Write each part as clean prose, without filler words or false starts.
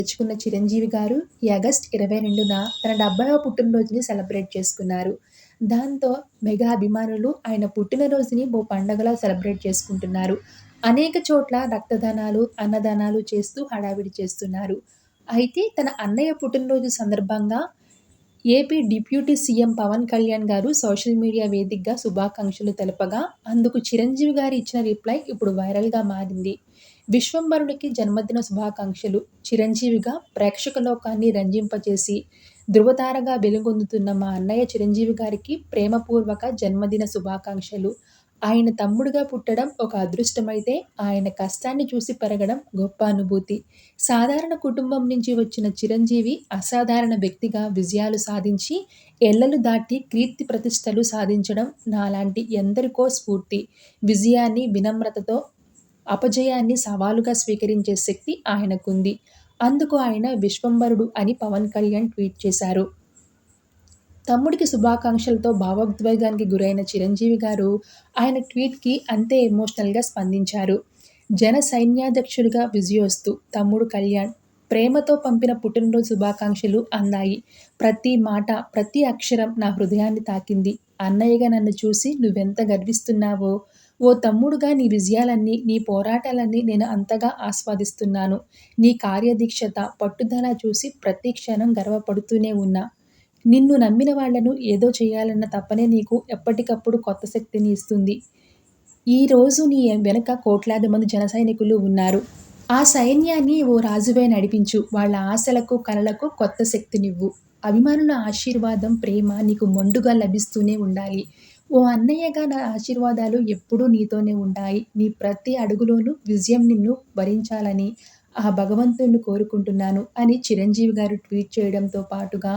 తెచ్చుకున్న చిరంజీవి గారు ఈ ఆగస్ట్ 22న తన 70వ పుట్టినరోజుని సెలబ్రేట్ చేసుకున్నారు. దాంతో మెగా అభిమానులు ఆయన పుట్టినరోజుని ఓ పండగలా సెలబ్రేట్ చేసుకుంటున్నారు. అనేక చోట్ల రక్తదానాలు, అన్నదానాలు చేస్తూ హడావిడి చేస్తున్నారు. అయితే తన అన్నయ్య పుట్టినరోజు సందర్భంగా AP deputy CM Pawan Kalyan garu social media వేదికగా శుభాకాంక్షలు తెలపగా, అందుకు చిరంజీవి గారు ఇచ్చిన రిప్లై ఇప్పుడు వైరల్‌గా మారింది. విశ్వంభరుడికి జన్మదిన శుభాకాంక్షలు. చిరంజీవిగా ప్రేక్షక లోకాన్ని రంజింపచేసి, ధృవతారగా వెలుగొందుతున్న మా అన్నయ్య చిరంజీవి గారికి ప్రేమపూర్వక జన్మదిన శుభాకాంక్షలు. ఆయన తమ్ముడుగా పుట్టడం ఒక అదృష్టమైతే, ఆయన కష్టాన్ని చూసి పెరగడం గొప్ప అనుభూతి. సాధారణ కుటుంబం నుంచి వచ్చిన చిరంజీవి అసాధారణ వ్యక్తిగా విజయాలు సాధించి, ఎల్లలు దాటి కీర్తి ప్రతిష్టలు సాధించడం నాలాంటి ఎందరికో స్ఫూర్తి. విజయాన్ని వినమ్రతతో, అపజయాన్ని సవాలుగా స్వీకరించే శక్తి ఆయనకుంది. అందుకు ఆయన విశ్వంభరుడు అని పవన్ కళ్యాణ్ ట్వీట్ చేశారు. తమ్ముడికి శుభాకాంక్షలతో భావోద్వేగానికి గురైన చిరంజీవి గారు ఆయన ట్వీట్‌కి అంతే ఎమోషనల్‌గా స్పందించారు. జన సైన్యాధ్యక్షుడిగా విజయోస్తు తమ్ముడు కళ్యాణ్ ప్రేమతో పంపిన పుట్టినరోజు శుభాకాంక్షలు అందాయి. ప్రతి మాట, ప్రతి అక్షరం నా హృదయాన్ని తాకింది. అన్నయ్యగా నన్ను చూసి నువ్వెంత గర్విస్తున్నావో, ఓ తమ్ముడుగా నీ విజయాలన్నీ, నీ పోరాటాలన్నీ నేను అంతగా ఆస్వాదిస్తున్నాను. నీ కార్యదీక్షత, పట్టుదల చూసి ప్రతి క్షణం గర్వపడుతూనే ఉన్నా. నిన్ను నమ్మిన వాళ్లను ఏదో చేయాలన్న తపనే నీకు ఎప్పటికప్పుడు కొత్త శక్తిని ఇస్తుంది. ఈరోజు నీ వెనక కోట్లాది మంది జనసైనికులు ఉన్నారు. ఆ సైన్యాన్ని ఓ రాజువై నడిపించు. వాళ్ళ ఆశలకు, కలలకు కొత్త శక్తినివ్వు. అభిమానుల ఆశీర్వాదం, ప్రేమ నీకు మెండుగా లభిస్తూనే ఉండాలి. ఓ అన్నయ్యగా నా ఆశీర్వాదాలు ఎప్పుడూ నీతోనే ఉంటాయి. నీ ప్రతి అడుగులోనూ విజయం నిన్ను వరించాలని ఆ భగవంతుడిని కోరుకుంటున్నాను అని చిరంజీవి గారు ట్వీట్ చేయడంతో పాటుగా,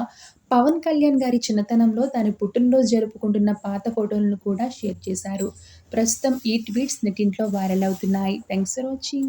పవన్ కళ్యాణ్ గారి చిన్నతనంలో తాను పుట్టినరోజు జరుపుకుంటున్న పాత ఫోటోలను కూడా షేర్ చేశారు. ప్రస్తుతం ఈ ట్వీట్స్ నెట్టింట్లో వైరల్ అవుతున్నాయి. Thanks for watching.